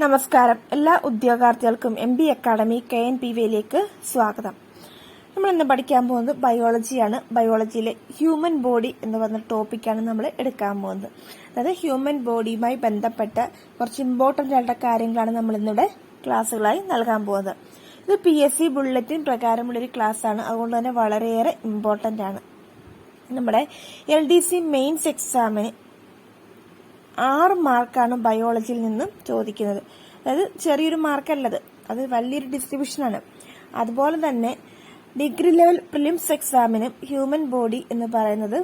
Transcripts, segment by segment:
നമസ്കാരം. എല്ലാ ഉദ്യോഗാർത്ഥികൾക്കും MB academy KNPV-യിലേക്ക് സ്വാഗതം. നമ്മൾ ഇന്ന് പഠിക്കാൻ പോകുന്നത് ബയോളജിയാണ്. ബയോളജിയിലെ ഹ്യൂമൻ ബോഡി എന്ന് പറഞ്ഞ ടോപ്പിക്കാണ് നമ്മൾ എടുക്കാൻ പോകുന്നത്. അതായത് ഹ്യൂമൻ ബോഡിയുമായി ബന്ധപ്പെട്ട കുറച്ച് ഇമ്പോർട്ടൻ്റ് ആയിട്ടുള്ള കാര്യങ്ങളാണ് നമ്മൾ ഇന്നിവിടെ ക്ലാസ്സുകളായി നൽകാൻ പോകുന്നത്. ഇത് PSC ബുള്ളറ്റിൻ പ്രകാരമുള്ളൊരു ക്ലാസ്സാണ്. അതുകൊണ്ട് തന്നെ വളരെയേറെ ഇമ്പോർട്ടൻ്റ് ആണ്. നമ്മുടെ LDC മെയിൻസ് എക്സാമിന് 6 മാർക്കാണ് ബയോളജിയിൽ നിന്നും ചോദിക്കുന്നത്. അതായത് ചെറിയൊരു മാർക്കല്ലത്, അത് വലിയൊരു ഡിസ്ട്രിബ്യൂഷനാണ്. അതുപോലെ തന്നെ ഡിഗ്രി ലെവൽ പ്രിലിംസ് എക്സാമിനും ഹ്യൂമൻ ബോഡി എന്ന് പറയുന്നത്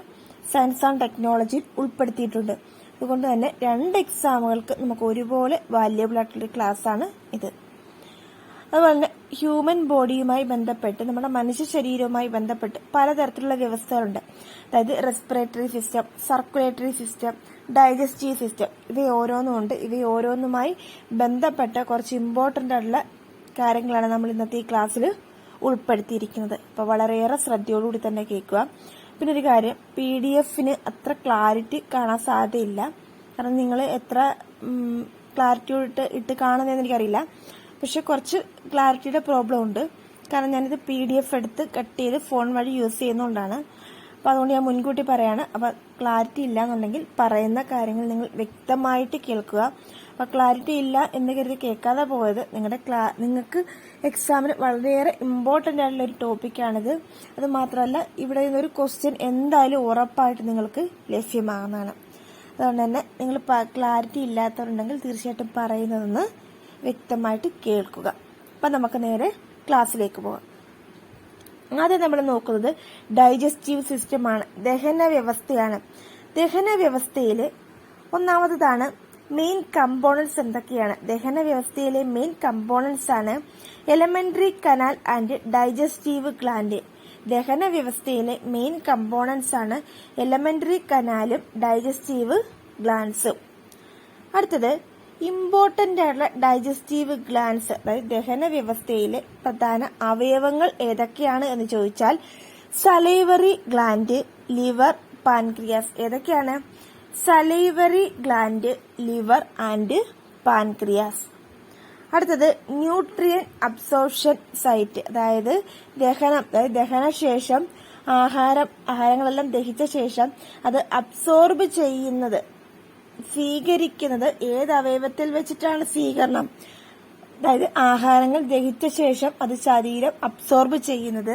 സയൻസ് ആൻഡ് ടെക്നോളജിയിൽ ഉൾപ്പെടുത്തിയിട്ടുണ്ട്. അതുകൊണ്ട് തന്നെ 2 എക്സാമുകൾക്ക് നമുക്ക് ഒരുപോലെ വാല്യബിൾ ആയിട്ടുള്ള ക്ലാസ്സാണ് ഇത്. അതുപോലെ തന്നെ ഹ്യൂമൻ ബോഡിയുമായി ബന്ധപ്പെട്ട് നമ്മുടെ മനുഷ്യ ശരീരവുമായി ബന്ധപ്പെട്ട് പലതരത്തിലുള്ള വ്യവസ്ഥകളുണ്ട്. അതായത് respiratory system, circulatory system, digestive system, ഇവയോരോന്നുമുണ്ട്. ഇവയോരോന്നുമായി ബന്ധപ്പെട്ട കുറച്ച് ഇമ്പോർട്ടൻ്റ് ആയിട്ടുള്ള കാര്യങ്ങളാണ് നമ്മൾ ഇന്നത്തെ ഈ ക്ലാസ്സിൽ ഉൾപ്പെടുത്തിയിരിക്കുന്നത്. അപ്പോൾ വളരെയേറെ ശ്രദ്ധയോടുകൂടി തന്നെ കേൾക്കുക. പിന്നെ ഒരു കാര്യം, PDF-ന് അത്ര ക്ലാരിറ്റി കാണാൻ സാധ്യതയില്ല. കാരണം നിങ്ങൾ എത്ര ക്ലാരിറ്റി ഇട്ട് കാണുന്നതെന്ന് എനിക്കറിയില്ല. പക്ഷെ കുറച്ച് ക്ലാരിറ്റിയുടെ പ്രോബ്ലം ഉണ്ട്. കാരണം ഞാനിത് PDF എടുത്ത് കട്ട് ചെയ്ത് ഫോൺ വഴി യൂസ് ചെയ്യുന്നതുകൊണ്ടാണ്. അപ്പോൾ അതുകൊണ്ട് ഞാൻ മുൻകൂട്ടി പറയാണ്. അപ്പോൾ ക്ലാരിറ്റി ഇല്ല എന്നുണ്ടെങ്കിൽ പറയുന്ന കാര്യങ്ങൾ നിങ്ങൾ വ്യക്തമായിട്ട് കേൾക്കുക. അപ്പോൾ ക്ലാരിറ്റി ഇല്ല എന്ന് കരുതി കേൾക്കാതെ പോയത് നിങ്ങൾക്ക് എക്സാമിന് വളരെയേറെ ഇമ്പോർട്ടൻ്റ് ആയിട്ടുള്ള ഒരു ടോപ്പിക്കാണിത്. അത് മാത്രമല്ല, ഇവിടെ നിന്നൊരു ക്വസ്റ്റ്യൻ എന്തായാലും ഉറപ്പായിട്ട് നിങ്ങൾക്ക് ലഭ്യമാകുന്നതാണ്. അതുകൊണ്ട് തന്നെ നിങ്ങൾ ക്ലാരിറ്റി ഇല്ലാത്തവരുണ്ടെങ്കിൽ തീർച്ചയായിട്ടും പറയുന്നതെന്ന് വ്യക്തമായിട്ട് കേൾക്കുക. അപ്പം നമുക്ക് നേരെ ക്ലാസ്സിലേക്ക് പോകാം. ആദ്യം നമ്മൾ നോക്കുന്നത് ഡൈജസ്റ്റീവ് സിസ്റ്റമാണ്, ദഹന വ്യവസ്ഥയാണ്. ദഹന വ്യവസ്ഥയിൽ ഒന്നാമതാണ് മെയിൻ കമ്പോണൻസ് എന്തൊക്കെയാണ്? ദഹന വ്യവസ്ഥയിലെ മെയിൻ കമ്പോണൻസ് ആണ് elementary canal and digestive gland. ദഹന വ്യവസ്ഥയിലെ മെയിൻ കമ്പോണൻസ് ആണ് എലമെന്ററി കനാലും ഡൈജസ്റ്റീവ് ഗ്ലാൻഡ്സും. അടുത്തത് ഇമ്പോർട്ടന്റ് ആയിട്ടുള്ള ഡൈജസ്റ്റീവ് ഗ്ലാൻഡ്സ്, അതായത് ദഹന വ്യവസ്ഥയിലെ പ്രധാന അവയവങ്ങൾ ഏതൊക്കെയാണ് എന്ന് ചോദിച്ചാൽ സലൈവറി ഗ്ലാൻഡ്, ലിവർ, പാൻക്രിയാസ്. ഏതൊക്കെയാണ്? Salivary gland, liver and pancreas. അടുത്തത് ന്യൂട്രിയൻ അബ്സോർപ്ഷൻ സൈറ്റ്, അതായത് ദഹനശേഷം ആഹാരങ്ങളെല്ലാം ദഹിച്ച ശേഷം അത് അബ്സോർബ് ചെയ്യുന്നത്, സ്വീകരിക്കുന്നത് ഏത് അവയവത്തിൽ വെച്ചിട്ടാണ് സ്വീകരണം? അതായത് ആഹാരങ്ങൾ ദഹിച്ച ശേഷം അത് ശരീരം അബ്സോർബ് ചെയ്യുന്നത്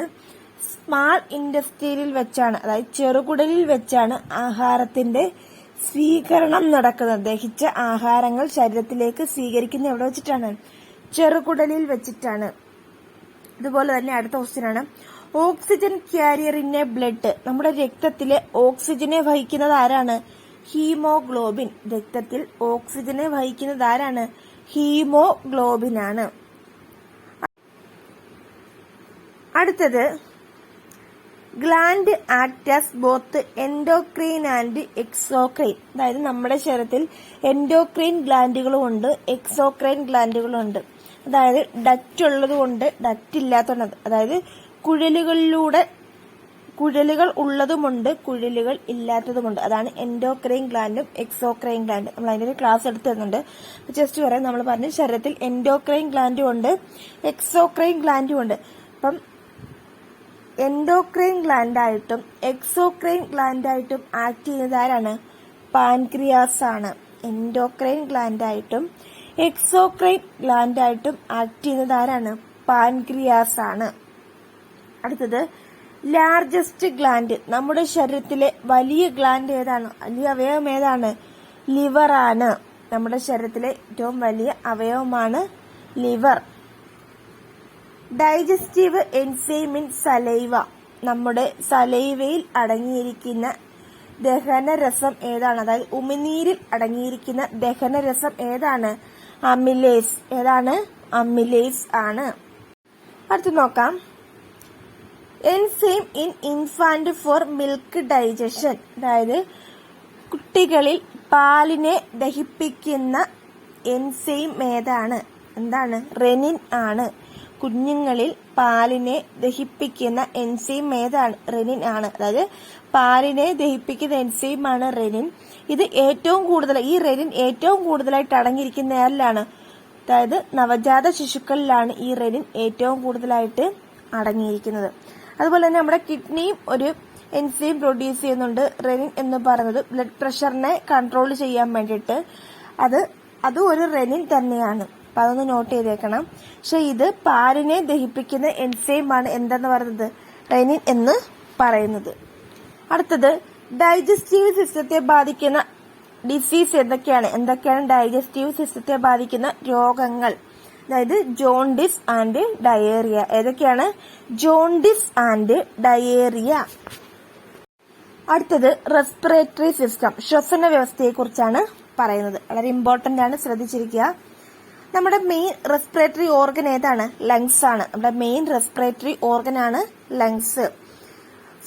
സ്മാൾ ഇൻഡസ്ട്രിയിൽ വെച്ചാണ്, അതായത് ചെറുകുടലിൽ വെച്ചാണ് ആഹാരത്തിന്റെ സ്വീകരണം നടക്കുന്നത്. ദഹിച്ച ആഹാരങ്ങൾ ശരീരത്തിലേക്ക് സ്വീകരിക്കുന്ന എവിടെ വെച്ചിട്ടാണ്? ചെറുകുടലിൽ വെച്ചിട്ടാണ്. ഇതുപോലെ തന്നെ അടുത്ത ക്വസ്റ്റ്യനാണ്, oxygen carrier in A blood. നമ്മുടെ രക്തത്തിലെ ഓക്സിജനെ വഹിക്കുന്നത് ആരാണ്? ഹീമോഗ്ലോബിൻ. രക്തത്തിൽ ഓക്സിജനെ വഹിക്കുന്നത് ആരാണ്? ഹീമോഗ്ലോബിൻ ആണ്. അടുത്തത് gland act both endocrine and exocrine. അതായത് നമ്മുടെ ശരീരത്തിൽ എൻഡോക്രൈൻ ഗ്ലാൻഡുകളും ഉണ്ട്, എക്സോക്രൈൻ ഗ്ലാൻഡുകളും ഉണ്ട്. അതായത് ഡക്റ്റ് ഉള്ളത് കൊണ്ട് ഡക്റ്റ് ഇല്ലാത്തത്, അതായത് കുഴലുകൾ ഉള്ളതുമുണ്ട്, കുഴലുകൾ ഇല്ലാത്തതുമുണ്ട്. അതാണ് എൻഡോക്രൈൻ ഗ്ലാൻഡും എക്സോക്രൈൻ ഗ്ലാൻഡും. നമ്മൾ അതിന്റെ ഒരു ക്ലാസ് എടുത്തു തരുന്നുണ്ട്. ജസ്റ്റ് പറയാം, നമ്മൾ പറഞ്ഞു ശരീരത്തിൽ എൻഡോക്രൈൻ ഗ്ലാൻഡും ഉണ്ട്, എക്സോക്രൈൻ ഗ്ലാൻഡും ഉണ്ട്. അപ്പം എൻഡോക്രൈൻ ഗ്ലാൻഡായിട്ടും എക്സോക്രൈൻ ഗ്ലാൻഡായിട്ടും ആക്ട് ചെയ്യുന്നത് ആരാണ്? പാൻക്രിയാസ് ആണ്. എൻഡോക്രൈൻ ഗ്ലാൻഡായിട്ടും എക്സോക്രൈൻ ഗ്ലാൻഡായിട്ടും ആക്ട് ചെയ്യുന്നത് ആരാണ്? പാൻക്രിയാസ് ആണ്. അടുത്തത് ലാർജസ്റ്റ് ഗ്ലാൻഡ്. നമ്മുടെ ശരീരത്തിലെ വലിയ ഗ്ലാൻഡ് ഏതാണ്? വലിയ അവയവം ഏതാണ്? ലിവർ ആണ്. നമ്മുടെ ശരീരത്തിലെ ഏറ്റവും വലിയ അവയവമാണ് liver. Digestive enzyme in saliva. നമ്മുടെ സലൈവയിൽ അടങ്ങിയിരിക്കുന്ന ദഹനരസം ഏതാണ്? അതായത് ഉമിനീരിൽ അടങ്ങിയിരിക്കുന്ന ദഹനരസം ഏതാണ്? അമിലേസ്. ഏതാണ്? അമിലേസ് ആണ്. അടുത്ത് നോക്കാം, enzyme in infant for milk digestion. അതായത് കുട്ടികളിൽ പാലിനെ ദഹിപ്പിക്കുന്ന എൻസൈം ഏതാണ്? എന്താണ്? റെനിൻ ആണ്. കുഞ്ഞുങ്ങളിൽ പാലിനെ ദഹിപ്പിക്കുന്ന എൻസൈം ഏതാണ്? റെനിൻ ആണ്. അതായത് പാലിനെ ദഹിപ്പിക്കുന്ന എൻസൈം ആണ് റെനിൻ. ഇത് ഏറ്റവും കൂടുതൽ, ഈ റെനിൻ ഏറ്റവും കൂടുതലായിട്ട് അടങ്ങിയിരിക്കുന്ന ആരിലാണ്? അതായത് നവജാത ശിശുക്കളിലാണ് ഈ റെനിൻ ഏറ്റവും കൂടുതലായിട്ട് അടങ്ങിയിരിക്കുന്നത്. അതുപോലെ തന്നെ നമ്മുടെ കിഡ്നിയും ഒരു എൻസൈം പ്രൊഡ്യൂസ് ചെയ്യുന്നുണ്ട്. റെനിൻ എന്ന് പറയുന്നത് ബ്ലഡ് പ്രഷറിനെ കൺട്രോൾ ചെയ്യാൻ വേണ്ടിയിട്ട് അതും ഒരു റെനിൻ തന്നെയാണ്. അപ്പൊ അതൊന്ന് നോട്ട് ചെയ്തേക്കണം. പക്ഷെ ഇത് പാലിനെ ദഹിപ്പിക്കുന്ന എൻസൈമാണ് എന്തെന്ന് പറയുന്നത് റെനിൻ എന്ന് പറയുന്നത്. അടുത്തത് ഡൈജസ്റ്റീവ് സിസ്റ്റത്തെ ബാധിക്കുന്ന ഡിസീസ് എന്തൊക്കെയാണ് ഡൈജസ്റ്റീവ് സിസ്റ്റത്തെ ബാധിക്കുന്ന രോഗങ്ങൾ? അതായത് ജോണ്ടിസ് ആൻഡ് ഡയേറിയ. ഏതൊക്കെയാണ്? Jaundice and diarrhoea. അടുത്തത് റെസ്പിറേറ്ററി സിസ്റ്റം, ശ്വസന വ്യവസ്ഥയെ കുറിച്ചാണ് പറയുന്നത്. വളരെ ഇമ്പോർട്ടന്റ് ആണ്, ശ്രദ്ധിച്ചിരിക്കുക. നമ്മുടെ മെയിൻ റെസ്പിറേറ്ററി ഓർഗൻ ഏതാണ്? ലങ്സ് ആണ്. നമ്മുടെ മെയിൻ റെസ്പിറേറ്ററി ഓർഗൻ ആണ് lungs.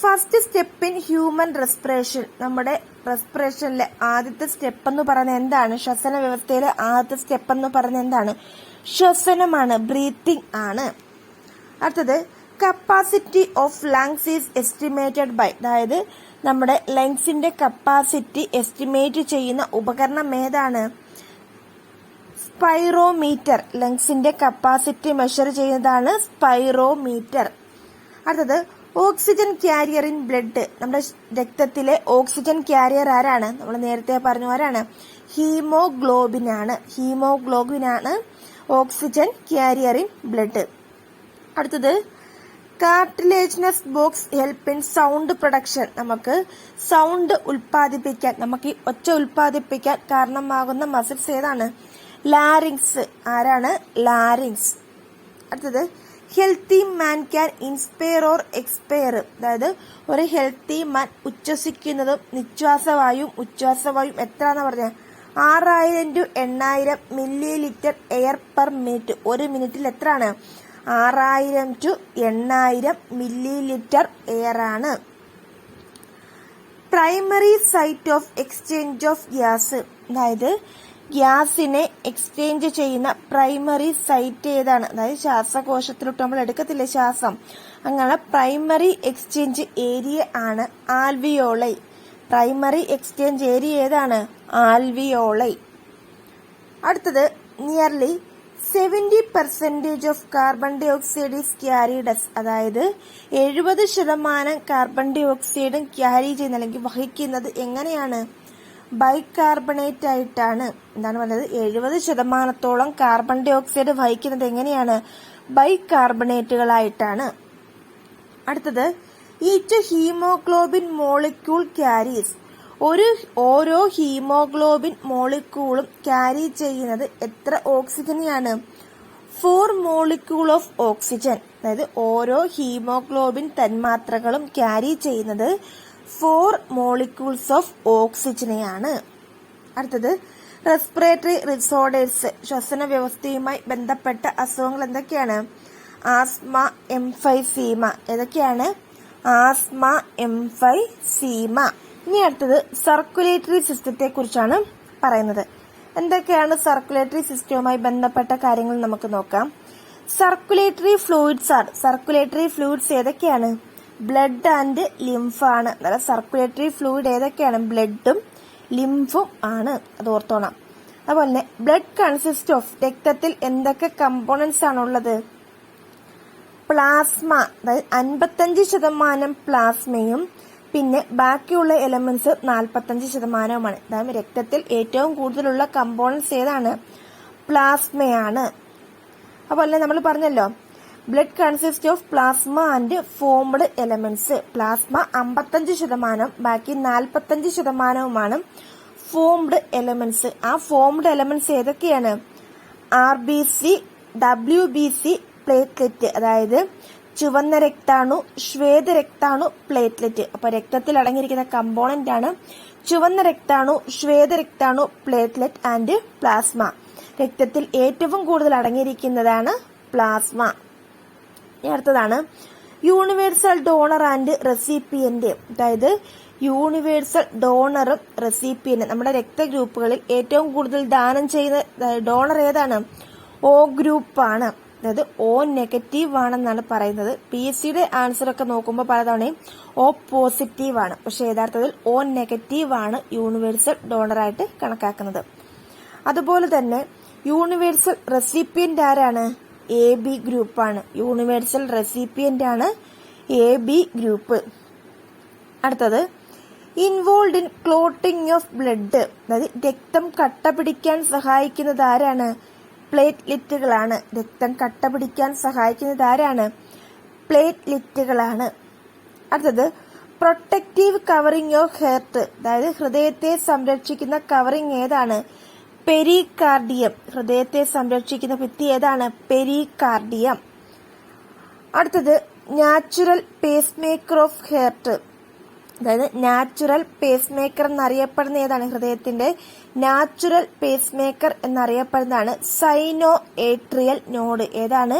First step in human respiration, നമ്മുടെ റെസ്പിറേഷനിലെ ആദ്യത്തെ സ്റ്റെപ്പ് എന്ന് പറയുന്നത് എന്താണ്? ശ്വസന വ്യവസ്ഥയിലെ ആദ്യത്തെ സ്റ്റെപ്പ് എന്ന് പറയുന്നത് എന്താണ്? ശ്വസനമാണ്, ബ്രീത്തിങ് ആണ്. അടുത്തത് capacity of lungs is estimated by, അതായത് നമ്മുടെ ലങ്സിന്റെ കപ്പാസിറ്റി എസ്റ്റിമേറ്റ് ചെയ്യുന്ന ഉപകരണം ഏതാണ്? സ്പൈറോമീറ്റർ. ലങ്സിന്റെ കപ്പാസിറ്റി മെഷർ ചെയ്യുന്നതാണ് സ്പൈറോമീറ്റർ. അടുത്തത് ഓക്സിജൻ ക്യാരിയർ ഇൻ ബ്ലഡ്, നമ്മുടെ രക്തത്തിലെ ഓക്സിജൻ ക്യാരിയർ ആരാണ്? നമ്മൾ നേരത്തെ പറഞ്ഞു ആരാണ്? ഹീമോഗ്ലോബിൻ ആണ് ഓക്സിജൻ ക്യാരിയർ ഇൻ ബ്ലഡ്. അടുത്തത് cartilaginous box help in sound production, നമുക്ക് സൗണ്ട് ഉൽപ്പാദിപ്പിക്കാൻ, നമുക്ക് ഈ ഒച്ച ഉൽപ്പാദിപ്പിക്കാൻ കാരണമാകുന്ന മസിൽസ് ഏതാണ്? ലാരിങ്സ്. ആരാണ്? ലാരിങ്സ്. അടുത്തത് healthy man can inspire or expire, അതായത് ഒരു ഹെൽത്തി മാൻ ഉച്ഛ്വസിക്കുന്നതും ഉച്ഛ്വാസവായും എത്രയാണെന്ന് പറഞ്ഞ 6000 to 8000 millilitre air per minute. ഒരു മിനിറ്റിൽ എത്രയാണ്? 6000 to 8000 മില്ലി ലിറ്റർ എയർ ആണ്. Primary site of exchange of gas, അതായത് ഗ്യാസിനെ എക്സ്ചേഞ്ച് ചെയ്യുന്ന പ്രൈമറി സൈറ്റ് ഏതാണ്? അതായത് ശ്വാസകോശത്തിലോട്ട് നമ്മൾ എടുക്കത്തില്ലേ ശ്വാസം, അങ്ങനെ പ്രൈമറി എക്സ്ചേഞ്ച് ഏരിയ ആണ് ആൽവിയോളൈ. പ്രൈമറി എക്സ്ചേഞ്ച് ഏരിയ ഏതാണ്? ആൽവിയോളൈ. അടുത്തത് nearly 70% of carbon dioxide is carried, അതായത് 70% കാർബൺ ഡൈ ഓക്സൈഡും ക്യാരി ചെയ്യുന്ന അല്ലെങ്കിൽ വഹിക്കുന്നത് എങ്ങനെയാണ്? ബൈകാർബണേറ്റ് ആയിട്ടാണ്. എന്താണ് പറഞ്ഞത്? 70% കാർബൺ ഡൈ ഓക്സൈഡ് വഹിക്കുന്നത് എങ്ങനെയാണ്? ബൈകാർബണേറ്റുകളായിട്ടാണ്. അടുത്തത് ഈച്ച് ഹീമോഗ്ലോബിൻ മോളിക്യൂൾ ക്യാരീസ്, ഓരോ ഹീമോഗ്ലോബിൻ മോളിക്യൂളും ക്യാരി ചെയ്യുന്നത് എത്ര ഓക്സിജനെയാണ്? 4 മോളിക്യൂൾ ഓഫ് ഓക്സിജൻ. അതായത് ഓരോ ഹീമോഗ്ലോബിൻ തന്മാത്രകളും ക്യാരി ചെയ്യുന്നത് 4 മോളിക്യൂൾസ് ഓഫ് ഓക്സിജനെയാണ്. അടുത്തത് റെസ്പിറേറ്ററി ഡിസോർഡേഴ്സ്, ശ്വസന വ്യവസ്ഥയുമായി ബന്ധപ്പെട്ട അസുഖങ്ങൾ എന്തൊക്കെയാണ്? Asthma, emphysema. ഏതൊക്കെയാണ്? Asthma, emphysema. ഇനി അടുത്തത് സർക്കുലേറ്ററി സിസ്റ്റത്തെ കുറിച്ചാണ് പറയുന്നത്. എന്തൊക്കെയാണ് സർക്കുലേറ്ററി സിസ്റ്റവുമായി ബന്ധപ്പെട്ട കാര്യങ്ങൾ നമുക്ക് നോക്കാം. സർക്കുലേറ്ററി ഫ്ലൂയിഡ്സ് ഏതൊക്കെയാണ്? ബ്ലഡ് ആൻഡ് ലിംഫ് ആണ്. അതായത് സർക്കുലേറ്ററി ഫ്ലൂയിഡ് ഏതൊക്കെയാണ്? ബ്ലഡും ലിംഫും ആണ്. അത് ഓർത്തോണം. അതുപോലെ തന്നെ ബ്ലഡ് കൺസിസ്റ്റ് ഓഫ്, രക്തത്തിൽ എന്തൊക്കെ കമ്പോണൻസ് ആണുള്ളത്? പ്ലാസ്മ, അതായത് 55% പ്ലാസ്മയും പിന്നെ ബാക്കിയുള്ള എലമെന്റ്സ് 45%. അതായത് രക്തത്തിൽ ഏറ്റവും കൂടുതലുള്ള കമ്പോണൻസ് ഏതാണ്? പ്ലാസ്മയാണ്. അതുപോലെ നമ്മൾ പറഞ്ഞല്ലോ blood consist of plasma and formed elements. Plasma 55%, ബാക്കി 45%മാണ് ഫോംഡ് എലമെന്റ്സ്. ആ ഫോംഡ് എലമെന്റ്സ് ഏതൊക്കെയാണ്? RBC, WBC, പ്ലേറ്റ്ലെറ്റ്, അതായത് ചുവന്ന രക്താണു, ശ്വേതരക്താണു, പ്ലേറ്റ്ലെറ്റ്. അപ്പൊ രക്തത്തിൽ അടങ്ങിയിരിക്കുന്ന കമ്പോണന്റ് ആണ് ചുവന്ന രക്താണു, ശ്വേതരക്താണു, പ്ലേറ്റ്ലെറ്റ് ആൻഡ് പ്ലാസ്മ. രക്തത്തിൽ ഏറ്റവും കൂടുതൽ അടങ്ങിയിരിക്കുന്നതാണ് പ്ലാസ്മ. അടുത്തതാണ് യൂണിവേഴ്സൽ ഡോണർ ആൻഡ് റെസിപ്പിയന്റ്, അതായത് യൂണിവേഴ്സൽ ഡോണറും റെസിപ്പിയന്റും. നമ്മുടെ രക്തഗ്രൂപ്പുകളിൽ ഏറ്റവും കൂടുതൽ ദാനം ചെയ്യുന്ന ഡോണർ ഏതാണ്? O ഗ്രൂപ്പ് ആണ്. അതായത് O നെഗറ്റീവ് ആണെന്നാണ് പറയുന്നത്. PSCയുടെ ആൻസർ ഒക്കെ നോക്കുമ്പോൾ പലതവണയും O പോസിറ്റീവ് ആണ്, പക്ഷെ യഥാർത്ഥത്തിൽ O നെഗറ്റീവ് ആണ് യൂണിവേഴ്സൽ ഡോണറായിട്ട് കണക്കാക്കുന്നത്. അതുപോലെ തന്നെ യൂണിവേഴ്സൽ റെസിപ്പിയന്റ് ആരാണ്? AB ഗ്രൂപ്പാണ്. യൂണിവേഴ്സൽ റെസിപ്പിയന്റ് ആണ് AB ഗ്രൂപ്പ്. അടുത്തത് involve in clotting of blood, അതായത് രക്തം കട്ട പിടിക്കാൻ സഹായിക്കുന്നത് ആരാണ്? പ്ലേറ്റ്ലെറ്റുകളാണ്. രക്തം കട്ട പിടിക്കാൻ സഹായിക്കുന്നത് ആരാണ്? പ്ലേറ്റ്ലെറ്റുകളാണ്. അടുത്തത് പ്രൊട്ടക്റ്റീവ് കവറിംഗ് ഓഫ് ഹെർട്ട്, അതായത് ഹൃദയത്തെ സംരക്ഷിക്കുന്ന കവറിംഗ് ഏതാണ്? പെരികാർഡിയം. ഹൃദയത്തെ സംരക്ഷിക്കുന്ന ഭിത്തി ഏതാണ്? പെരികാർഡിയം. അടുത്തത് natural pacemaker of heart, അതായത് നാച്ചുറൽ പേസ് മേക്കർ എന്നറിയപ്പെടുന്ന ഏതാണ്? ഹൃദയത്തിന്റെ നാച്ചുറൽ പേസ് മേക്കർ എന്നറിയപ്പെടുന്നതാണ് സൈനോ ഏട്രിയൽ നോഡ്. ഏതാണ്?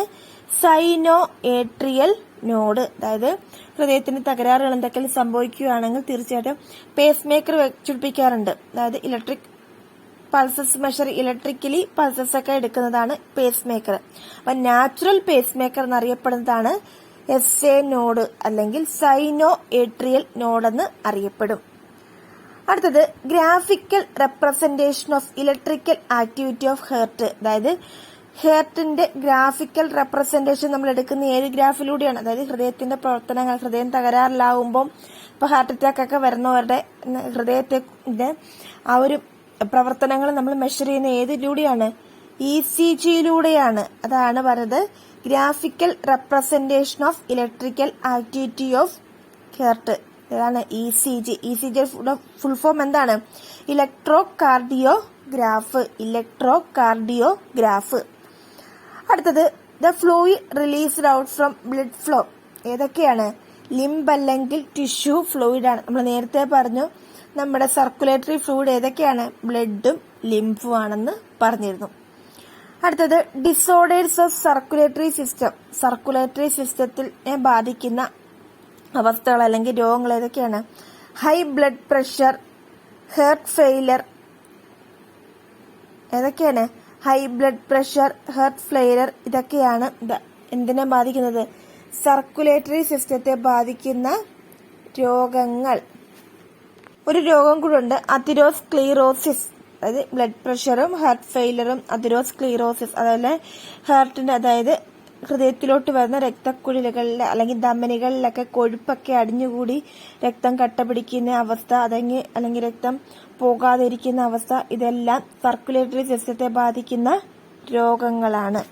Sino atrial node. അതായത് ഹൃദയത്തിന് തകരാറുകൾ എന്തൊക്കെയും സംഭവിക്കുകയാണെങ്കിൽ തീർച്ചയായിട്ടും പേസ് മേക്കർ വെച്ചുപിടിപ്പിക്കാറുണ്ട്. അതായത് electric pulses measure electrically pulses ഒക്കെ എടുക്കുന്നതാണ് പേസ് മേക്കർ. അപ്പൊ നാച്ചുറൽ പേസ് മേക്കർ എന്നറിയപ്പെടുന്നതാണ് SA നോഡ് അല്ലെങ്കിൽ സൈനോ ഏട്രിയൽ നോഡ് എന്ന് അറിയപ്പെടും. അടുത്തത് graphical representation of electrical activity of heart, അതായത് ഹെർട്ടിന്റെ ഗ്രാഫിക്കൽ റെപ്രസെന്റേഷൻ നമ്മൾ എടുക്കുന്ന ഏത് ഗ്രാഫിലൂടെയാണ്? അതായത് ഹൃദയത്തിന്റെ പ്രവർത്തനങ്ങൾ, ഹൃദയം തകരാറിലാവുമ്പോൾ ഇപ്പൊ ഹാർട്ട് അറ്റാക്ക് ഒക്കെ വരുന്നവരുടെ ഹൃദയത്തിന്റെ ആ ഒരു പ്രവർത്തനങ്ങൾ നമ്മൾ മെഷർ ചെയ്യുന്ന ഏതിലൂടെയാണ്? ECGയിലൂടെയാണ്. അതാണ് പറയുന്നത് graphical representation of electrical activity of heart. ഇതാണ് ECG. ECG ഫുൾ ഫോം എന്താണ്? Electrocardiograph. Electrocardiograph. അടുത്തത് the fluid released out from blood flow. ഏതൊക്കെയാണ്? ലിംബ് അല്ലെങ്കിൽ ടിഷ്യൂ ഫ്ലൂയിഡ് ആണ്. നമ്മൾ നേരത്തെ പറഞ്ഞു നമ്മുടെ സർക്കുലേറ്ററി ഫ്ലൂയിഡ് ഏതൊക്കെയാണ്? ബ്ലഡും ലിംഫും ആണെന്ന് പറഞ്ഞിരുന്നു. അടുത്തത് disorders of circulatory system. Circulatory സിസ്റ്റത്തിനെ ബാധിക്കുന്ന അവസ്ഥകൾ അല്ലെങ്കിൽ രോഗങ്ങൾ ഏതൊക്കെയാണ്? High blood pressure, heart failure. ഏതൊക്കെയാണ്? High blood pressure, heart failure. ഇതൊക്കെയാണ് എന്തിനെ ബാധിക്കുന്നത്? സർക്കുലേറ്ററി സിസ്റ്റത്തെ ബാധിക്കുന്ന രോഗങ്ങൾ. ഒരു രോഗം കൂടെ ഉണ്ട്, അതിറോസ്ക്ലീറോസിസ്. അതായത് ബ്ലഡ് പ്രഷറും ഹാർട്ട് ഫെയിലറും അതിറോസ്ക്ലീറോസിസ്. അതുപോലെ ഹാർട്ടിന്റെ അതായത് ഹൃദയത്തിലോട്ട് വരുന്ന രക്തക്കുഴലുകളിൽ അല്ലെങ്കിൽ ധമനികളിലൊക്കെ കൊഴുപ്പൊക്കെ അടിഞ്ഞുകൂടി രക്തം കട്ട പിടിക്കുന്ന അവസ്ഥ, അല്ലെങ്കിൽ രക്തം പോകാതിരിക്കുന്ന അവസ്ഥ, ഇതെല്ലാം സർക്കുലേറ്ററി സിസ്റ്റത്തെ ബാധിക്കുന്ന രോഗങ്ങളാണ്.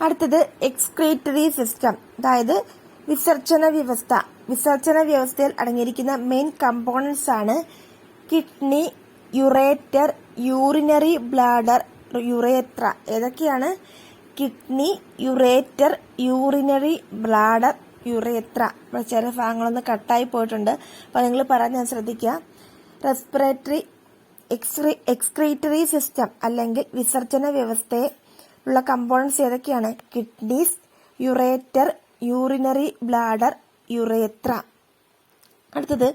അടുത്തത് എക്സ്ക്രീറ്ററി സിസ്റ്റം, അതായത് വിസർജന വ്യവസ്ഥ. വിസർജന വ്യവസ്ഥയിൽ അടങ്ങിയിരിക്കുന്ന മെയിൻ കമ്പോണൻസ് ആണ് kidney, ureter, urinary bladder, urethra. ഏതൊക്കെയാണ്? Kidney, ureter, urinary bladder, urethra. ചില ഭാഗങ്ങളൊന്ന് കട്ടായി പോയിട്ടുണ്ട്, അപ്പൊ നിങ്ങൾ പറയാൻ ശ്രദ്ധിക്കുക. റെസ്പിറേറ്ററി എക്സ്ക്രീറ്ററി സിസ്റ്റം അല്ലെങ്കിൽ വിസർജന വ്യവസ്ഥയെ ഉള്ള കമ്പോണൻസ് ഏതൊക്കെയാണ്? Kidneys, ureter, urinary bladder, യുറേത്ര. അടുത്തത്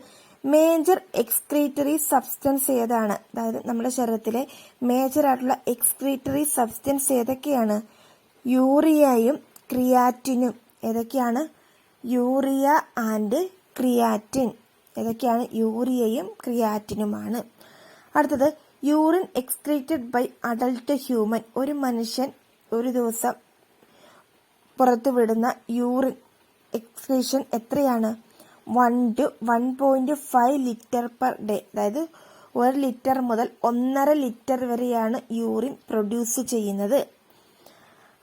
മേജർ എക്സ്ക്രീറ്ററി സബ്സ്റ്റൻസ് ഏതാണ്? അതായത് നമ്മുടെ ശരീരത്തിലെ മേജർ ആയിട്ടുള്ള എക്സ്ക്രീറ്ററി സബ്സ്റ്റൻസ് ഏതൊക്കെയാണ്? യൂറിയയും ക്രിയാറ്റിനും. ഏതൊക്കെയാണ്? Urea and creatinine. ഏതൊക്കെയാണ്? യൂറിയയും ക്രിയാറ്റിനുമാണ്. അടുത്തത് urine excreted by adult human. ഒരു മനുഷ്യൻ ഒരു ദിവസം പുറത്തുവിടുന്ന യൂറിൻ എക്സ്ക്രീഷൻ എത്രയാണ്? 1 to 1.5 ലിറ്റർ പെർ ഡേ. അതായത് 1 ലിറ്റർ മുതൽ 1.5 ലിറ്റർ വരെയാണ് യൂറിൻ പ്രൊഡ്യൂസ് ചെയ്യുന്നത്.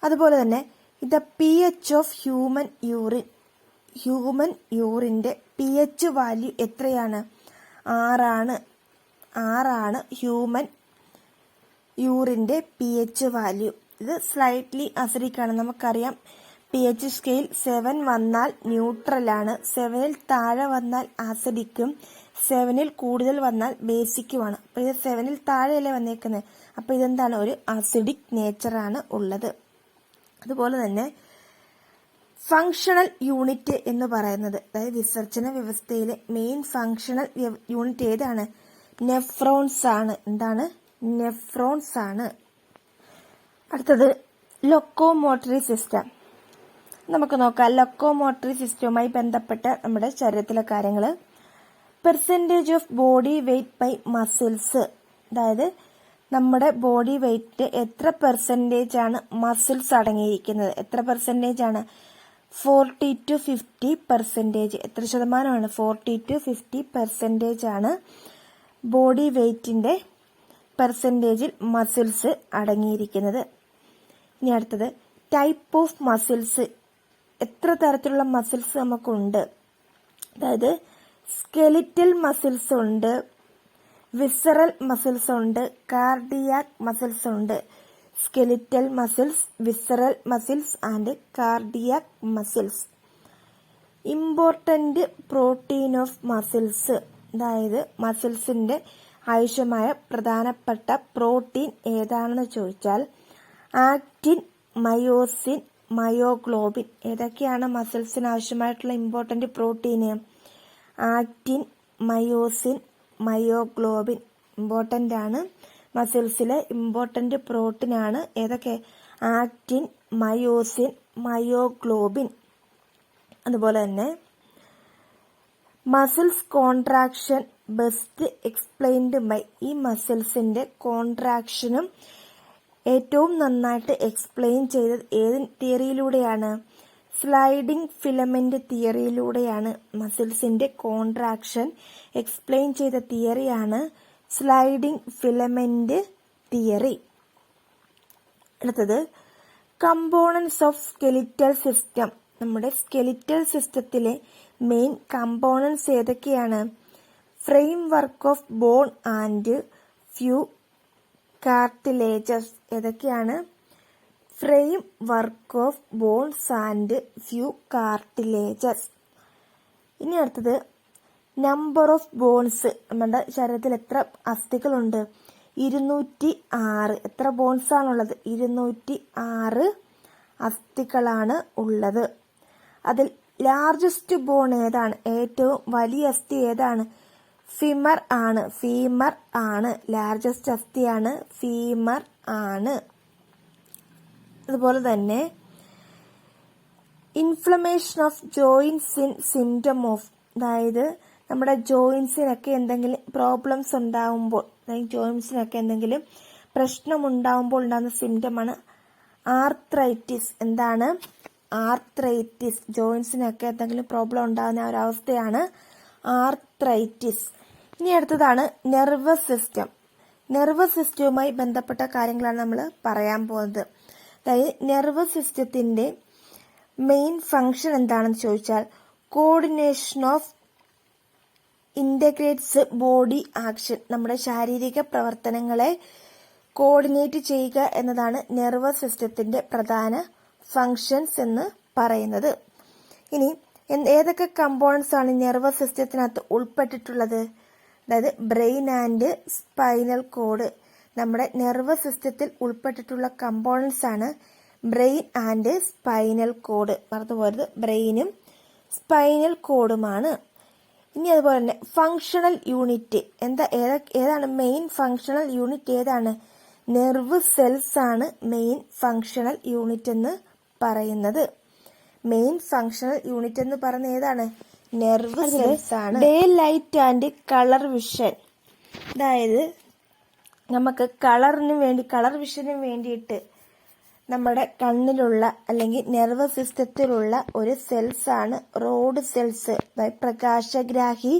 അതുപോലെ തന്നെ the pH of human urine. Human യൂറിന്റെ pH വാല്യൂ എത്രയാണ്? 6 ഹ്യൂമൻ യൂറിന്റെ pH വാല്യൂ. ഇത് സ്ലൈറ്റ്ലി അസിഡിക് ആണ്. നമുക്കറിയാം pH സ്കെയിൽ 7 വന്നാൽ ന്യൂട്രലാണ്, 7ൽ താഴെ വന്നാൽ ആസിഡിക്കും, 7ൽ കൂടുതൽ വന്നാൽ ബേസിക്കുമാണ്. അപ്പൊ ഇത് 7ൽ താഴെയല്ലേ വന്നേക്കുന്നത്, അപ്പൊ ഇതെന്താണ്? ഒരു ആസിഡിക് നേച്ചറാണ് ഉള്ളത്. അതുപോലെ തന്നെ ഫങ്ഷണൽ യൂണിറ്റ് എന്ന് പറയുന്നത്, അതായത് വിസർജന വ്യവസ്ഥയിലെ മെയിൻ ഫങ്ഷണൽ യൂണിറ്റ് ഏതാണ്? നെഫ്രോൺസ് ആണ്. എന്താണ്? നെഫ്രോൺസ് ആണ്. അടുത്തത് ലൊക്കോമോട്ടറി സിസ്റ്റം. നമുക്ക് നോക്കാം ലൊക്കോമോട്ടറി സിസ്റ്റവുമായി ബന്ധപ്പെട്ട നമ്മുടെ ശരീരത്തിലെ കാര്യങ്ങൾ. Percentage of body weight by muscles, അതായത് നമ്മുടെ ബോഡി വെയിറ്റ് എത്ര പെർസെൻറ്റേജ് ആണ് മസിൽസ് അടങ്ങിയിരിക്കുന്നത്? എത്ര പെർസെൻറ്റേജ് ആണ്? 40 to 50%. എത്ര ശതമാനമാണ്? 40 to 50% ആണ് ബോഡി വെയിറ്റിന്റെ പെർസെൻറ്റേജിൽ മസിൽസ് അടങ്ങിയിരിക്കുന്നത്. ഇനി അടുത്തത് ടൈപ്പ് ഓഫ് മസിൽസ്. എത്ര തരത്തിലുള്ള മസിൽസ് നമുക്കുണ്ട്? അതായത് സ്കെലിറ്റൽ മസിൽസ് ഉണ്ട്, വിസറൽ മസിൽസ് ഉണ്ട്, കാർഡിയാക് മസിൽസ് ഉണ്ട്. Skeletal muscles, visceral muscles and cardiac muscles. Important protein of muscles. അതായത് മസിൽസിന്റെ ആവശ്യമായ പ്രധാനപ്പെട്ട പ്രോട്ടീൻ ഏതാണെന്ന് ചോദിച്ചാൽ ആക്റ്റിൻ, മയോസിൻ, മയോഗ്ലോബിൻ. ഏതൊക്കെയാണ് മസിൽസിന് ആവശ്യമായിട്ടുള്ള ഇമ്പോർട്ടന്റ് പ്രോട്ടീന്? ആക്റ്റിൻ, മയോസിൻ, മയോഗ്ലോബിൻ ഇമ്പോർട്ടന്റ് ആണ്. മസിൽസിലെ ഇമ്പോർട്ടന്റ് പ്രോട്ടീൻ ആണ് ഏതൊക്കെ? Actin, myosin, myoglobin. അതുപോലെ തന്നെ muscles contraction best explained by. ഈ മസിൽസിന്റെ കോൺട്രാക്ഷനും ഏറ്റവും നന്നായിട്ട് എക്സ്പ്ലെയിൻ ചെയ്തത് ഏത് തിയറിയിലൂടെയാണ്? സ്ലൈഡിംഗ് ഫിലമെന്റ് തിയറിയിലൂടെയാണ്. മസിൽസിന്റെ കോൺട്രാക്ഷൻ എക്സ്പ്ലെയിൻ ചെയ്ത തിയറിയാണ് സ്ലൈഡിംഗ് ഫിലമെന്റ് തിയറി. അടുത്തത് കമ്പോണൻസ് ഓഫ് സ്കെലിറ്റൽ സിസ്റ്റം. നമ്മുടെ സ്കെലിറ്റൽ സിസ്റ്റത്തിലെ മെയിൻ കമ്പോണൻസ് ഏതൊക്കെയാണ്? Framework of bone and few cartilages. ഏതൊക്കെയാണ്? Framework of bones and few cartilages. ഇനി അടുത്തത് നമ്പർ ഓഫ് ബോൺസ്. നമ്മുടെ ശരീരത്തിൽ എത്ര അസ്ഥികളുണ്ട്? 206. എത്ര ബോൺസ് ആണുള്ളത്? 206 അസ്ഥികളാണ് ഉള്ളത്. അതിൽ ലാർജസ്റ്റ് ബോൺ ഏതാണ്? ഏറ്റവും വലിയ അസ്ഥി ഏതാണ്? ഫീമർ ആണ്. ഫീമർ ആണ് ലാർജസ്റ്റ് അസ്ഥിയാണ്. ഫീമർ ആണ്. അതുപോലെ തന്നെ inflammation of joints in symptom of. അതായത് നമ്മുടെ ജോയിന്റ്സിനൊക്കെ എന്തെങ്കിലും പ്രോബ്ലംസ് ഉണ്ടാവുമ്പോൾ, ജോയിന്റ്സിനൊക്കെ എന്തെങ്കിലും പ്രശ്നമുണ്ടാവുമ്പോൾ ഉണ്ടാകുന്ന സിംറ്റമാണ് ആർത്രൈറ്റിസ്. എന്താണ്? ആർത്രൈറ്റിസ്. ജോയിന്റ്സിനൊക്കെ എന്തെങ്കിലും പ്രോബ്ലം ഉണ്ടാകുന്ന ആ ഒരു അവസ്ഥയാണ് ആർത്രൈറ്റിസ്. ഇനി അടുത്തതാണ് നെർവസ് സിസ്റ്റം. നെർവസ് സിസ്റ്റവുമായി ബന്ധപ്പെട്ട കാര്യങ്ങളാണ് നമ്മൾ പറയാൻ പോകുന്നത്. അതായത് നെർവസ് സിസ്റ്റത്തിന്റെ മെയിൻ ഫംഗ്ഷൻ എന്താണെന്ന് ചോദിച്ചാൽ coordination of integrates body action. നമ്മുടെ ശാരീരിക പ്രവർത്തനങ്ങളെ കോർഡിനേറ്റ് ചെയ്യുക എന്നതാണ് നെർവസ് സിസ്റ്റത്തിന്റെ പ്രധാന ഫങ്ഷൻസ് എന്ന് പറയുന്നത്. ഇനി ഏതൊക്കെ കമ്പോണൻസ് ആണ് നെർവസ് സിസ്റ്റത്തിനകത്ത് ഉൾപ്പെട്ടിട്ടുള്ളത്? അതായത് ബ്രെയിൻ ആൻഡ് സ്പൈനൽ കോഡ്. നമ്മുടെ നെർവസ് സിസ്റ്റത്തിൽ ഉൾപ്പെട്ടിട്ടുള്ള കമ്പോണൻസ് ആണ് ബ്രെയിൻ ആൻഡ് സ്പൈനൽ കോഡ്. മറന്നുപോയത് ബ്രെയിനും സ്പൈനൽ കോഡുമാണ്. ഇനി അതുപോലെ തന്നെ ഫങ്ഷണൽ യൂണിറ്റ്. ഏതാണ് മെയിൻ ഫങ്ഷണൽ യൂണിറ്റ്? ഏതാണ്? നെർവ് സെൽസ് ആണ് മെയിൻ ഫങ്ഷണൽ യൂണിറ്റ് എന്ന് പറയുന്നത്. മെയിൻ ഫങ്ഷണൽ യൂണിറ്റ് എന്ന് പറയുന്നത് ഏതാണ്? നെർവ് സെൽസ് ആണ്. Daylight and colour vision. അതായത് നമുക്ക് കളർ വിഷന് വേണ്ടിയിട്ട് നമ്മുടെ കണ്ണിലുള്ള അല്ലെങ്കിൽ നെർവസ് സിസ്റ്റത്തിലുള്ള ഒരു സെൽസ് ആണ് റോഡ് സെൽസ്. പ്രകാശഗ്രാഹി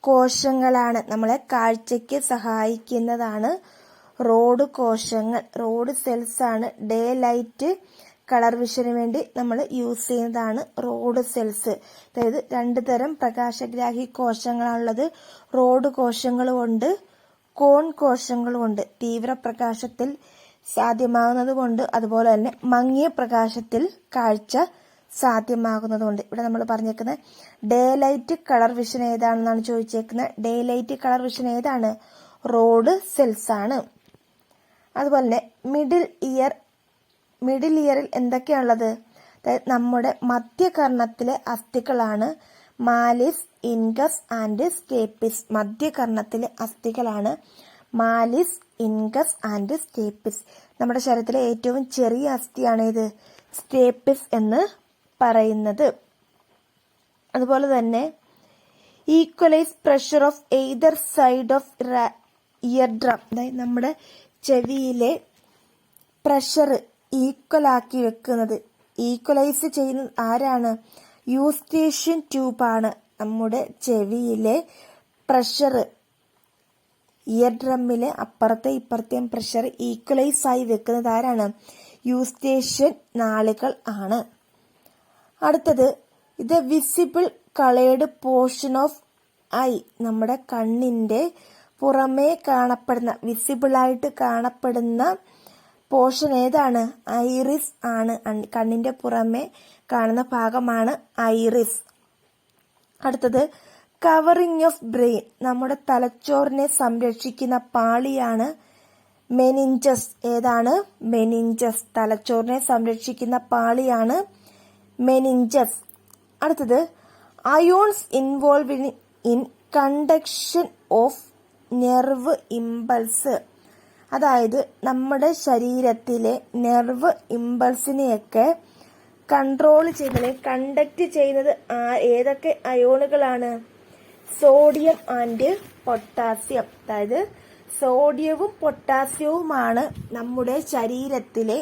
കോശങ്ങളാണ്. നമ്മളെ കാഴ്ചയ്ക്ക് സഹായിക്കുന്നതാണ് റോഡ് കോശങ്ങൾ. റോഡ് സെൽസ് ആണ്. ഡേ ലൈറ്റ് കളർ വിഷന് വേണ്ടി നമ്മൾ യൂസ് ചെയ്യുന്നതാണ് റോഡ് സെൽസ്. അതായത് 2 തരം പ്രകാശഗ്രാഹി കോശങ്ങളാണുള്ളത്. റോഡ് കോശങ്ങളുമുണ്ട്, കോൺ കോശങ്ങളുമുണ്ട്. തീവ്രപ്രകാശത്തിൽ സാധ്യമാകുന്നതുകൊണ്ട് അതുപോലെ തന്നെ മങ്ങിയ പ്രകാശത്തിൽ കാഴ്ച സാധ്യമാകുന്നതുകൊണ്ട്. ഇവിടെ നമ്മൾ പറഞ്ഞേക്കുന്നത് ഡേ ലൈറ്റ് കളർ വിഷൻ ഏതാണെന്നാണ് ചോദിച്ചേക്കുന്നത്. ഡേ ലൈറ്റ് കളർ വിഷൻ ഏതാണ്? റോഡ് സെൽസ് ആണ്. അതുപോലെ തന്നെ മിഡിൽ ഇയറിൽ എന്തൊക്കെയാണുള്ളത്? അതായത് നമ്മുടെ മധ്യകർണത്തിലെ അസ്ഥികളാണ് മാലിസ്, ഇൻഗസ് ആൻഡ് സ്കേപ്പിസ്. മധ്യകർണത്തിലെ അസ്ഥികളാണ് മാലിസ്, ഇൻഗസ് ആൻഡ് സ്കേപ്പിസ്. നമ്മുടെ ശരീരത്തിലെ ഏറ്റവും ചെറിയ അസ്ഥിയാണ് ഇത് സ്കേപ്പിസ് എന്ന് പറയുന്നത്. അതുപോലെ തന്നെ equalise pressure of either side of ear drum. അതായത് നമ്മുടെ ചെവിയിലെ പ്രഷർ ഈക്വലാക്കി വെക്കുന്നത്, ഈക്വലൈസ് ചെയ്യുന്നത് ആരാണ്? യൂസ്റ്റേഷ്യൻ ട്യൂബാണ്. നമ്മുടെ ചെവിയിലെ പ്രഷർ, ഇയർ ഡ്രമ്മിലെ അപ്പുറത്തെ ഇപ്പുറത്തെയും പ്രഷർ ഈക്വലൈസ് ആയി വെക്കുന്നത് ആരാണ്? യൂസ്റ്റേഷ്യൻ നാളികൾ ആണ്. അടുത്തത്, ഇത് visible coloured portion of I, നമ്മുടെ കണ്ണിന്റെ പുറമേ കാണപ്പെടുന്ന, വിസിബിളായിട്ട് കാണപ്പെടുന്ന പോർഷൻ ഏതാണ്? ഐറിസ് ആണ്. കണ്ണിന്റെ പുറമേ കാണുന്ന ഭാഗമാണ് ഐറിസ്. അടുത്തത്, കവറിംഗ് ഓഫ് ബ്രെയിൻ, നമ്മുടെ തലച്ചോറിനെ സംരക്ഷിക്കുന്ന പാളിയാണ് മെനിഞ്ചസ്. ഏതാണ്? മെനിഞ്ചസ്. തലച്ചോറിനെ സംരക്ഷിക്കുന്ന പാളിയാണ് മെനിഞ്ചസ്. അടുത്തത്, ions involve in conduction of nerve impulse, അതായത് നമ്മുടെ ശരീരത്തിലെ നെർവ് ഇമ്പൾസിനെയൊക്കെ കൺട്രോൾ ചെയ്യുന്നത്, കണ്ടക്ട് ചെയ്യുന്നത് ഏതൊക്കെ അയോണുകളാണ്? Sodium and potassium. അതായത് സോഡിയവും പൊട്ടാസ്യവുമാണ് നമ്മുടെ ശരീരത്തിലെ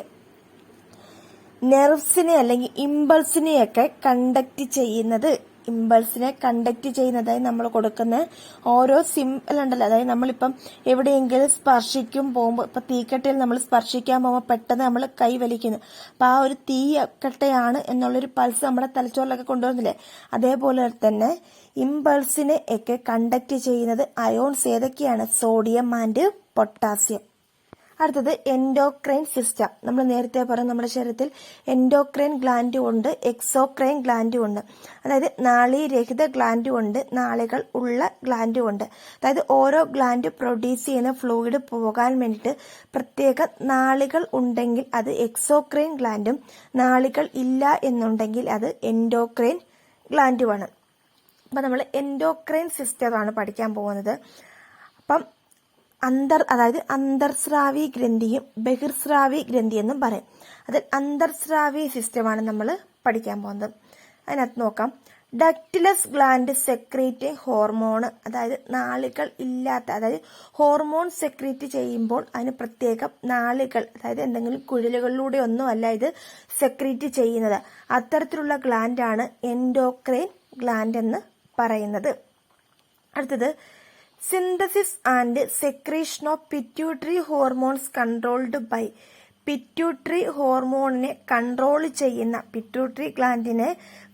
നെർവ്സിനെ അല്ലെങ്കിൽ ഇമ്പൾസിനെയൊക്കെ കണ്ടക്ട് ചെയ്യുന്നത്. ഇമ്പൾസിനെ കണ്ടക്ട് ചെയ്യുന്നതായി നമ്മൾ കൊടുക്കുന്ന ഓരോ സിംബൽ ഉണ്ടല്ലോ, അതായത് നമ്മളിപ്പം എവിടെയെങ്കിലും സ്പർശിക്കും പോകുമ്പോൾ, ഇപ്പൊ തീക്കട്ടയിൽ നമ്മൾ സ്പർശിക്കാൻ പോകുമ്പോൾ പെട്ടെന്ന് നമ്മൾ കൈ വലിക്കുന്നു, അപ്പൊ ആ ഒരു തീക്കട്ടയാണ് എന്നുള്ളൊരു പൾസ് നമ്മുടെ തലച്ചോറിലൊക്കെ കൊണ്ടുവരുന്നില്ലേ, അതേപോലെ തന്നെ ഇമ്പൾസിനെ ഒക്കെ കണ്ടക്ട് ചെയ്യുന്നത് അയോൺസ് ഏതൊക്കെയാണ്? Sodium and potassium. അടുത്തത്, എൻഡോക്രൈൻ സിസ്റ്റം. നമ്മൾ നേരത്തെ പറഞ്ഞു നമ്മുടെ ശരീരത്തിൽ എൻഡോക്രൈൻ ഗ്ലാൻഡും ഉണ്ട്, എക്സോക്രൈൻ ഗ്ലാൻഡും ഉണ്ട്. അതായത് നാളീരഹിത ഗ്ലാൻഡും ഉണ്ട്, നാളികൾ ഉള്ള ഗ്ലാൻഡും ഉണ്ട്. അതായത് ഓരോ ഗ്ലാൻഡ് പ്രൊഡ്യൂസ് ചെയ്യുന്ന ഫ്ലൂയിഡ് പോകാൻ വേണ്ടിയിട്ട് പ്രത്യേക നാളികൾ ഉണ്ടെങ്കിൽ അത് എക്സോക്രൈൻ ഗ്ലാൻഡും, നാളികൾ ഇല്ല എന്നുണ്ടെങ്കിൽ അത് എൻഡോക്രൈൻ ഗ്ലാൻഡുമാണ്. അപ്പൊ നമ്മൾ എൻഡോക്രൈൻ സിസ്റ്റമാണ് പഠിക്കാൻ പോകുന്നത്. അപ്പം അതായത് അന്തർസ്രാവി ഗ്രന്ഥിയും ബഹിർസ്രാവി ഗ്രന്ഥി എന്നും പറയും. അതിൽ അന്തർസ്രാവി സിസ്റ്റമാണ് നമ്മൾ പഠിക്കാൻ പോകുന്നത്. അതിനകത്ത് നോക്കാം, ഡക്റ്റിലസ് ഗ്ലാൻഡ് സെക്രീറ്റിംഗ് ഹോർമോൺ, അതായത് നാളികൾ ഇല്ലാത്ത, അതായത് ഹോർമോൺ സെക്രീറ്റ് ചെയ്യുമ്പോൾ അതിന് പ്രത്യേകം നാളികൾ, അതായത് എന്തെങ്കിലും കുഴലുകളിലൂടെ ഒന്നും അല്ല ഇത് സെക്രീറ്റ് ചെയ്യുന്നത്. അത്തരത്തിലുള്ള ഗ്ലാൻഡാണ് എൻഡോക്രൈൻ ഗ്ലാൻഡ് എന്ന് പറയുന്നത്. അടുത്തത്, synthesis and secretion of pituitary hormones controlled by, pituitary ഹോർമോണിനെ കൺട്രോൾ ചെയ്യുന്ന, പിറ്റ്യൂട്ടറി ഗ്ലാൻഡിനെ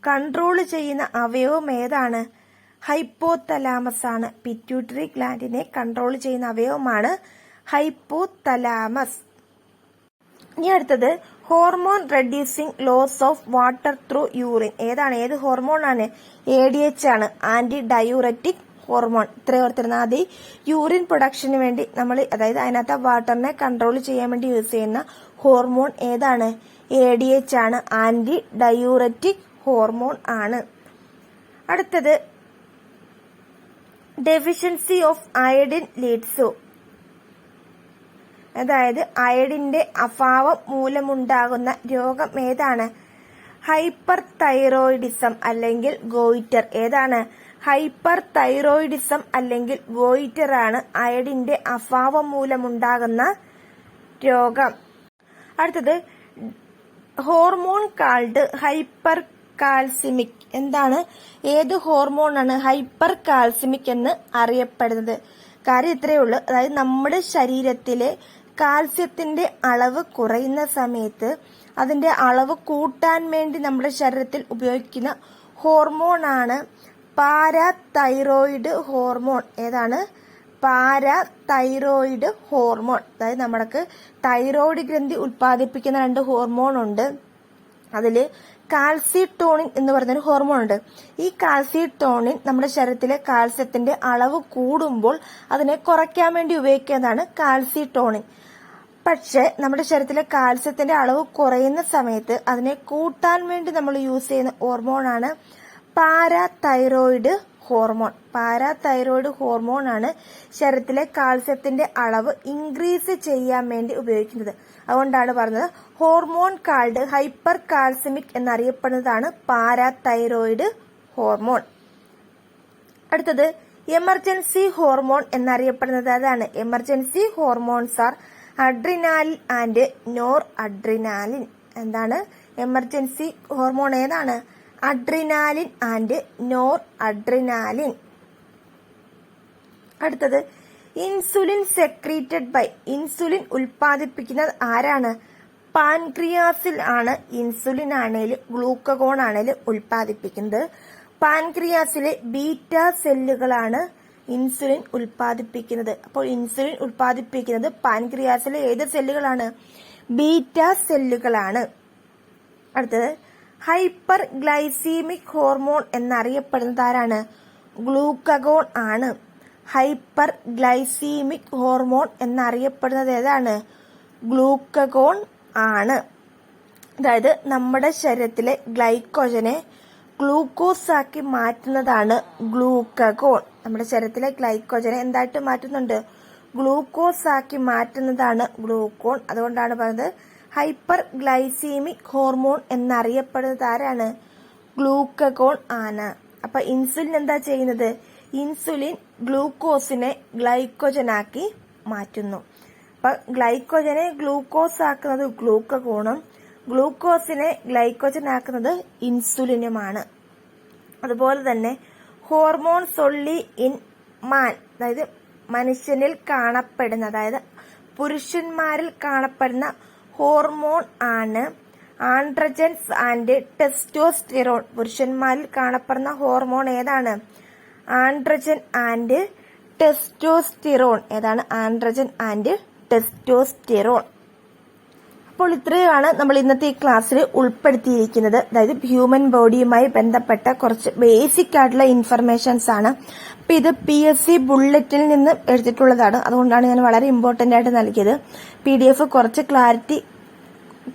കൺട്രോൾ ചെയ്യുന്ന അവയവം ഏതാണ്? ഹൈപ്പോതലാമസ് ആണ്. പിറ്റ്യൂട്ടറി ഗ്ലാൻഡിനെ കൺട്രോൾ ചെയ്യുന്ന അവയവമാണ് ഹൈപ്പോതലാമസ്. ഇനി അടുത്തത്, hormone reducing loss of water through urine. ഏത് ഹോർമോൺ ആണ്? ADH ആണ്, ആന്റി ഡയൂററ്റിക് ഹോർമോൺ. ഇത്രയും ഓർത്തിരുന്നാൽ മതി. യൂറിൻ പ്രൊഡക്ഷന് വേണ്ടി നമ്മൾ, അതായത് അതിനകത്ത് വാട്ടറിനെ കൺട്രോൾ ചെയ്യാൻ വേണ്ടി യൂസ് ചെയ്യുന്ന ഹോർമോൺ ഏതാണ്? ADH ആണ്, ആന്റി ഡയൂററ്റിക് ഹോർമോൺ ആണ്. അടുത്തത്, ഡെഫിഷ്യൻസി ഓഫ് അയഡിൻ ലീഡ്സ്, അതായത് അയഡിന്റെ അഭാവം മൂലമുണ്ടാകുന്ന രോഗം ഏതാണ്? ഹൈപ്പർ തൈറോയിഡിസം അല്ലെങ്കിൽ ഗോയിറ്റർ. ഏതാണ്? ഹൈപ്പർ തൈറോയിഡിസം അല്ലെങ്കിൽ ഗോയിറ്റർ ആണ് അയഡിന്റെ അഭാവം മൂലമുണ്ടാകുന്ന രോഗം. അടുത്തത്, ഹോർമോൺ കാൾഡ് ഹൈപ്പർ കാൽസിമിക്. എന്താണ്? ഏത് ഹോർമോണാണ് ഹൈപ്പർ കാൽസിമിക് എന്ന് അറിയപ്പെടുന്നത്? കാര്യം ഇത്രയേ ഉള്ളൂ, അതായത് നമ്മുടെ ശരീരത്തിലെ കാൽസ്യത്തിന്റെ അളവ് കുറയുന്ന സമയത്ത് അതിന്റെ അളവ് കൂട്ടാൻ വേണ്ടി നമ്മുടെ ശരീരത്തിൽ ഉപയോഗിക്കുന്ന ഹോർമോണാണ് പാരാതൈറോയിഡ് ഹോർമോൺ. ഏതാണ്? Parathyroid hormone. അതായത് നമ്മൾക്ക് തൈറോയിഡ് ഗ്രന്ഥി ഉൽപ്പാദിപ്പിക്കുന്ന 2 ഹോർമോൺ ഉണ്ട്. അതില് കാൽസിട്ടോണിൻ എന്ന് പറയുന്നൊരു ഹോർമോൺ ഉണ്ട്. ഈ കാൽസിട്ടോണിൻ നമ്മുടെ ശരീരത്തിലെ കാൽസ്യത്തിന്റെ അളവ് കൂടുമ്പോൾ അതിനെ കുറയ്ക്കാൻ വേണ്ടി ഉപയോഗിക്കുന്നതാണ് കാൽസിട്ടോണിൻ. പക്ഷെ നമ്മുടെ ശരീരത്തിലെ കാൽസ്യത്തിന്റെ അളവ് കുറയുന്ന സമയത്ത് അതിനെ കൂട്ടാൻ വേണ്ടി നമ്മൾ യൂസ് ചെയ്യുന്ന ഹോർമോണാണ് പാരാതൈറോയിഡ് ഹോർമോൺ. പാരാതൈറോയിഡ് ഹോർമോൺ ആണ് ശരീരത്തിലെ കാൽസ്യത്തിന്റെ അളവ് ഇൻക്രീസ് ചെയ്യാൻ വേണ്ടി ഉപയോഗിക്കുന്നത്. അതുകൊണ്ടാണ് പറഞ്ഞത് ഹോർമോൺ കാൾഡ് ഹൈപ്പർ കാൽസിമിക് എന്നറിയപ്പെടുന്നതാണ് പാരാതൈറോയിഡ് ഹോർമോൺ. അടുത്തത്, എമർജൻസി ഹോർമോൺ എന്നറിയപ്പെടുന്നത് അതാണ്. Emergency hormones are adrenaline and noradrenaline. എന്താണ്? എമർജൻസി ഹോർമോൺ ഏതാണ്? Adrenaline and noradrenaline. അടുത്തത് ഇൻസുലിൻ സെക്രീറ്റഡ് ബൈ. ഇൻസുലിൻ ഉൽപ്പാദിപ്പിക്കുന്നത് ആരാണ്? പാൻക്രിയാസിൽ ആണ് ഇൻസുലിൻ ആണേലും ഗ്ലൂക്കഗോൺ ആണേലും ഉൽപ്പാദിപ്പിക്കുന്നത്. പാൻക്രിയാസിലെ ബീറ്റ സെല്ലുകളാണ് ഇൻസുലിൻ ഉൽപ്പാദിപ്പിക്കുന്നത്. അപ്പോൾ ഇൻസുലിൻ ഉൽപ്പാദിപ്പിക്കുന്നത് പാൻക്രിയാസിലെ ഏത് സെല്ലുകളാണ്? ബീറ്റ സെല്ലുകളാണ്. അടുത്തത് ഹൈപ്പർ ഗ്ലൈസീമിക് ഹോർമോൺ എന്നറിയപ്പെടുന്നത് ആരാണ്? ഗ്ലൂക്കഗോൺ ആണ്. ഹൈപ്പർ ഗ്ലൈസീമിക് ഹോർമോൺ എന്നറിയപ്പെടുന്നത് ഏതാണ്? ഗ്ലൂക്കഗോൺ ആണ്. അതായത് നമ്മുടെ ശരീരത്തിലെ ഗ്ലൈക്കോജനെ ഗ്ലൂക്കോസ് ആക്കി മാറ്റുന്നതാണ് ഗ്ലൂക്കഗോൺ. നമ്മുടെ ശരീരത്തിലെ ഗ്ലൈക്കോജനെ എന്തായിട്ട് മാറ്റുന്നുണ്ട്? ഗ്ലൂക്കോസ് ആക്കി മാറ്റുന്നതാണ് ഗ്ലൂക്കോൺ. അതുകൊണ്ടാണ് പറയുന്നത് ഹൈപ്പർ ഗ്ലൈസീമിക് ഹോർമോൺ എന്നറിയപ്പെടുന്നത് ആരാണ്? ഗ്ലൂക്കഗോൺ ആണ്. അപ്പൊ ഇൻസുലിൻ എന്താ ചെയ്യുന്നത്? ഇൻസുലിൻ ഗ്ലൂക്കോസിനെ ഗ്ലൈക്കോജനാക്കി മാറ്റുന്നു. അപ്പൊ ഗ്ലൈക്കോജനെ ഗ്ലൂക്കോസ് ആക്കുന്നത് ഗ്ലൂക്കഗോണും ഗ്ലൂക്കോസിനെ ഗ്ലൈക്കോജൻ ആക്കുന്നത് ഇൻസുലിനുമാണ്. അതുപോലെ തന്നെ ഹോർമോൺസ് ഒൺലി ഇൻ മാൻ, അതായത് മനുഷ്യനിൽ കാണപ്പെടുന്ന, അതായത് പുരുഷന്മാരിൽ കാണപ്പെടുന്ന ഹോർമോൺ ആണ് ആൻഡ്രജൻസ് ആൻഡ് ടെസ്റ്റോസ്റ്റിറോൺ. പുരുഷന്മാരിൽ കാണപ്പെടുന്ന ഹോർമോൺ ഏതാണ്? Androgen and testosterone. ഏതാണ്? Androgen and testosterone. അപ്പോൾ ഇത്രയുമാണ് നമ്മൾ ഇന്നത്തെ ഈ ക്ലാസ്സിൽ ഉൾപ്പെടുത്തിയിരിക്കുന്നത്. അതായത് ഹ്യൂമൻ ബോഡിയുമായി ബന്ധപ്പെട്ട കുറച്ച് ബേസിക് ആയിട്ടുള്ള ഇൻഫർമേഷൻസ് ആണ്. അപ്പൊ ഇത് PSC ബുള്ളറ്റിൽ നിന്ന് എടുത്തിട്ടുള്ളതാണ്. അതുകൊണ്ടാണ് ഞാൻ വളരെ ഇമ്പോർട്ടന്റ് ആയിട്ട് നൽകിയത്. PDF കുറച്ച് ക്ലാരിറ്റി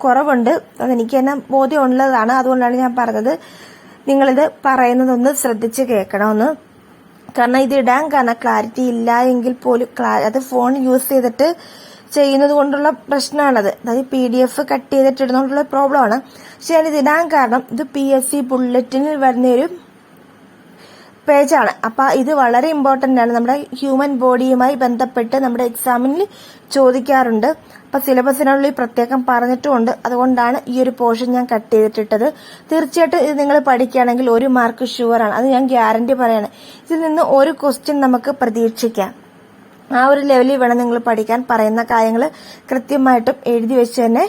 കുറവുണ്ട്, അതെനിക്ക് തന്നെ ബോധ്യമുള്ളതാണ്. അതുകൊണ്ടാണ് ഞാൻ പറഞ്ഞത് നിങ്ങളിത് പറയുന്നതൊന്ന് ശ്രദ്ധിച്ച് കേൾക്കണമെന്ന്. കാരണം ഇത് ഇടാൻ കാരണം ക്ലാരിറ്റി ഇല്ല എങ്കിൽ പോലും അത് ഫോൺ യൂസ് ചെയ്തിട്ട് ചെയ്യുന്നത് കൊണ്ടുള്ള പ്രശ്നമാണത്. അതായത് PDF കട്ട് ചെയ്തിട്ട് ഇടുന്നതുകൊണ്ടുള്ള പ്രോബ്ലമാണ്. പക്ഷെ ഞാനിത് ഇടാൻ കാരണം ഇത് PSC ബുള്ളറ്റിനിൽ വരുന്നൊരു പേജാണ്. അപ്പൊ ഇത് വളരെ ഇമ്പോർട്ടന്റ് ആണ്. നമ്മുടെ ഹ്യൂമൻ ബോഡിയുമായി ബന്ധപ്പെട്ട് നമ്മുടെ എക്സാമിനിൽ ചോദിക്കാറുണ്ട്. അപ്പൊ സിലബസിനുള്ളിൽ പ്രത്യേകം പറഞ്ഞിട്ടുമുണ്ട്. അതുകൊണ്ടാണ് ഈ ഒരു പോർഷൻ ഞാൻ കട്ട് ചെയ്തിട്ടിട്ടത്. തീർച്ചയായിട്ടും ഇത് നിങ്ങൾ പഠിക്കുകയാണെങ്കിൽ 1 മാർക്ക് ഷുവറാണ്. അത് ഞാൻ ഗ്യാരണ്ടി പറയാണ്. ഇതിൽ നിന്ന് ഒരു ക്വസ്റ്റ്യൻ നമുക്ക് പ്രതീക്ഷിക്കാം. ആ ഒരു ലെവലിൽ വേണം നിങ്ങൾ പഠിക്കാൻ. പറയുന്ന കാര്യങ്ങൾ കൃത്യമായിട്ടും എഴുതി വെച്ച് തന്നെ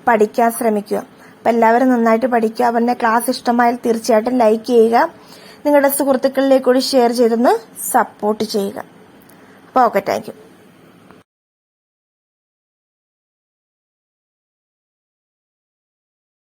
പഠിക്കാൻ ശ്രമിക്കുക. അപ്പൊ എല്ലാവരും നന്നായിട്ട് പഠിക്കുക. അവരുടെ ക്ലാസ് ഇഷ്ടമായാൽ തീർച്ചയായിട്ടും ലൈക്ക് ചെയ്യുക. നിങ്ങളുടെ സുഹൃത്തുക്കളിലേക്ക് കൂടി ഷെയർ ചെയ്തൊന്ന് സപ്പോർട്ട് ചെയ്യുക. അപ്പോൾ ഓക്കെ, താങ്ക് യു.